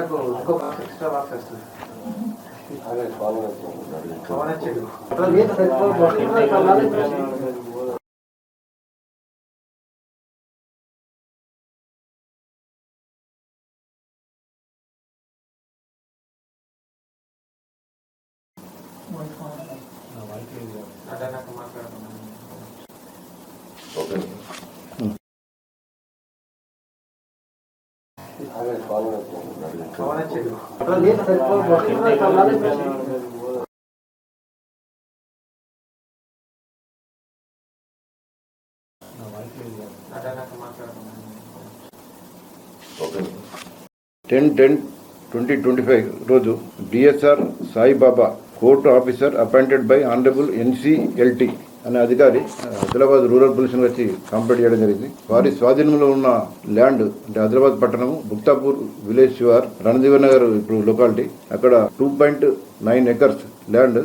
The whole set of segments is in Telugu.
ఇంకో బాక్స్ ఎక్స్ట్రా బాక్స్ వస్తుంది. అదే నాకు మాట్లాడుతున్నాను. అదే నాకు మాట్లాడుతున్నాను. 10/10/2025 రోజు DSR Saibaba court officer appointed by honourable NCLT అనే అధికారి ఆదిలాబాద్ రూరల్ పోలీసులు వచ్చి కంప్లైంట్ చేయడం జరిగింది. వారి స్వాధీనంలో ఉన్న ల్యాండ్ అంటే ఆదిలాబాద్ పట్టణం బుక్తాపూర్ విలేజ్ శివార్ రణదీవ నగర్ ఇప్పుడు లొకాలిటీ అక్కడ 2.9 acres ల్యాండ్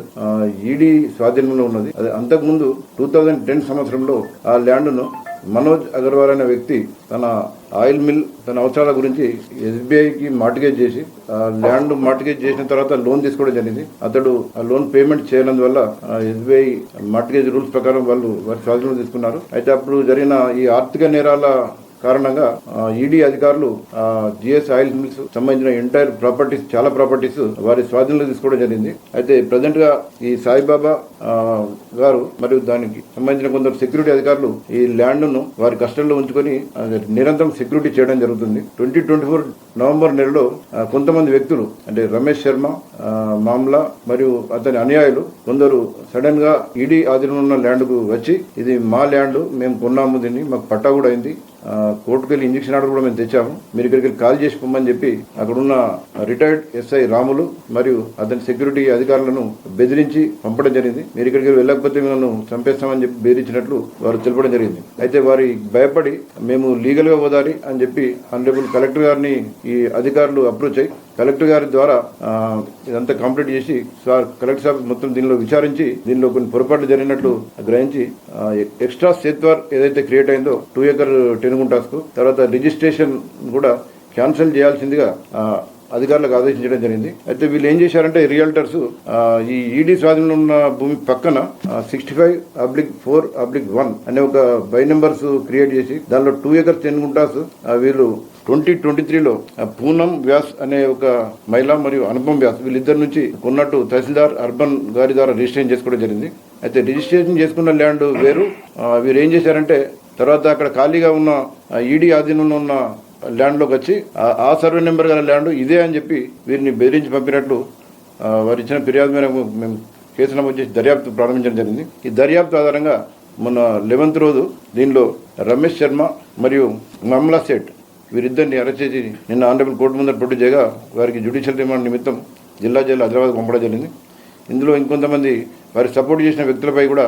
ఈడీ స్వాధీనంలో ఉన్నది. అది అంతకుముందు 2010 సంవత్సరంలో ఆ ల్యాండ్ను మనోజ్ అగర్వాల్ అనే వ్యక్తి తన ఆయిల్ మిల్ తన అవసరాల గురించి ఎస్బీఐకి మార్టిగేజ్ చేసి ల్యాండ్ మార్టిగేజ్ చేసిన తర్వాత లోన్ తీసుకోవడం జరిగింది. అతడు ఆ లోన్ పేమెంట్ చేయనందువల్ల ఎస్బీఐ మార్టిగేజ్ రూల్స్ ప్రకారం వాళ్ళు వారి స్వాధీనంలో తీసుకున్నారు. అయితే అప్పుడు జరిగిన ఈ ఆర్థిక నేరాల కారణంగా ఈడీ అధికారులు జిఎస్ ఆయిల్ మిల్స్ సంబంధించిన ఎంటైర్ ప్రాపర్టీస్ చాలా ప్రాపర్టీస్ వారి స్వాధీనంలో తీసుకోవడం జరిగింది. అయితే ప్రజెంట్ గా ఈ సాయిబాబా గారు మరియు దానికి సంబంధించిన కొందరు సెక్యూరిటీ అధికారులు ఈ ల్యాండ్ ను వారి కస్టడీలో ఉంచుకొని నిరంతరం సెక్యూరిటీ చేయడం జరుగుతుంది. 2024 నవంబర్ నెలలో కొంతమంది వ్యక్తులు అంటే రమేష్ శర్మ మామ్లా మరియు అతని అనుయాయులు కొందరు సడన్ గా ఈడీ ఆధీనంలో ఉన్న ల్యాండ్ కు వచ్చి ఇది మా ల్యాండ్, మేము కొన్నాము, దీన్ని మాకు పట్టా కూడా అయింది, కోర్టుకు వెళ్ళి ఇంజక్షన్ ఆర్డర్ కూడా మేము తెచ్చాము, మీరు ఇక్కడికి వెళ్ళి కాల్ చేసి పొమ్మని చెప్పి అక్కడున్న రిటైర్డ్ ఎస్ఐ రాములు మరియు అతని సెక్యూరిటీ అధికారులను బెదిరించి పంపడం జరిగింది. మీరు ఇక్కడికి వెళ్ళకపోతే మేము చంపేస్తామని చెప్పి బెదిరించినట్లు వారు తెలపడం జరిగింది. అయితే వారి భయపడి మేము లీగల్ గా పోదాలి అని చెప్పి ఆనరబుల్ కలెక్టర్ గారిని ఈ అధికారులు అప్రోచ్ అయ్యి కలెక్టర్ గారి ద్వారా ఇదంతా కంప్లీట్ చేసి కలెక్టర్ సాబ్ మొత్తం దీనిలో విచారించి దీనిలో కొన్ని పొరపాట్లు జరిగినట్లు గ్రహించి ఎక్స్ట్రా సేత్వార్ ఏదైతే క్రియేట్ అయిందో 2 acre 10 గుంటాస్ కు తర్వాత రిజిస్ట్రేషన్ కూడా క్యాన్సిల్ చేయాల్సిందిగా అధికారులకు ఆదేశించడం జరిగింది. అయితే వీళ్ళు ఏం చేశారంటే రియల్టర్స్ ఈ ఈడీ స్వాధీనంలో ఉన్న భూమి పక్కన 65/4/1 అనే ఒక బై నెంబర్స్ క్రియేట్ చేసి దానిలో 2 acres 10 గుంటాస్ వీళ్ళు 2023లో పూనం వ్యాస్ అనే ఒక మహిళ మరియు అనుపమ్ వ్యాస్ వీళ్ళిద్దరి నుంచి కొన్నట్టు తహసీల్దార్ అర్బన్ గారి ద్వారా రిజిస్ట్రేషన్ చేసుకోవడం జరిగింది. అయితే రిజిస్ట్రేషన్ చేసుకున్న ల్యాండ్ వేరు. వీరు ఏం చేశారంటే తర్వాత అక్కడ ఖాళీగా ఉన్న ఈడీ ఆధీనంలో ఉన్న ల్యాండ్లోకి వచ్చి ఆ సర్వే నెంబర్ గల ల్యాండ్ ఇదే అని చెప్పి వీరిని బెదిరించి పంపినట్లు వారు ఇచ్చిన ఫిర్యాదు మేరకు మేము కేసు నమోదు చేసి దర్యాప్తు ప్రారంభించడం జరిగింది. ఈ దర్యాప్తు ఆధారంగా మొన్న 11th రోజు దీనిలో రమేష్ శర్మ మరియు మమ్లా సేట్ వీరిద్దరిని అరెస్ట్ చేసి నిన్న ఆనరబుల్ కోర్టు ముందర ప్రొడ్యూస్ చేయగా వారికి జ్యుడిషియల్ రిమాండ్ నిమిత్తం జిల్లా జైలు ఆదిలాబాద్ పంపడం జరిగింది. ఇందులో ఇంకొంతమంది వారికి సపోర్ట్ చేసిన వ్యక్తులపై కూడా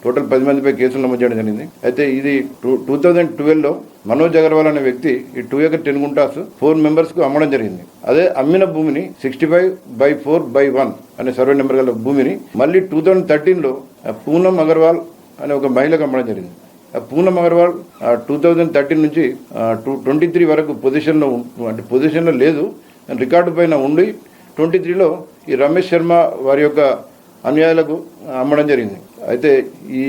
టోటల్ 10 మందిపై కేసులు నమోదు చేయడం జరిగింది. అయితే ఇది 2012లో మనోజ్ అగర్వాల్ అనే వ్యక్తి ఈ 2 acre 10 గుంటాస్ 4 members కు అమ్మడం జరిగింది. అదే అమ్మిన భూమిని 65/4/1 అనే సర్వే నెంబర్ గల భూమిని మళ్ళీ 2013లో పూనం అగర్వాల్ అనే ఒక మహిళకు అమ్మడం జరిగింది. పూనం అగర్వాల్ 2013 నుంచి 23 వరకు పొజిషన్లో లేదు, రికార్డు పైన ఉండి 23లో ఈ రమేష్ శర్మ వారి యొక్క అనుయాయులకు అమ్మడం జరిగింది. అయితే ఈ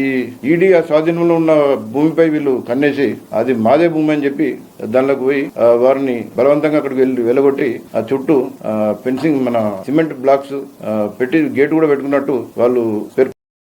ఈడీ స్వాధీనంలో ఉన్న భూమిపై వీళ్ళు కన్నేసి అది మాదే భూమి అని చెప్పి దానిలోకి పోయి వారిని బలవంతంగా అక్కడికి వెళ్ళగొట్టి ఆ చుట్టూ ఫెన్సింగ్ మన సిమెంట్ బ్లాక్స్ పెట్టి గేట్ కూడా పెట్టుకున్నట్టు వాళ్ళు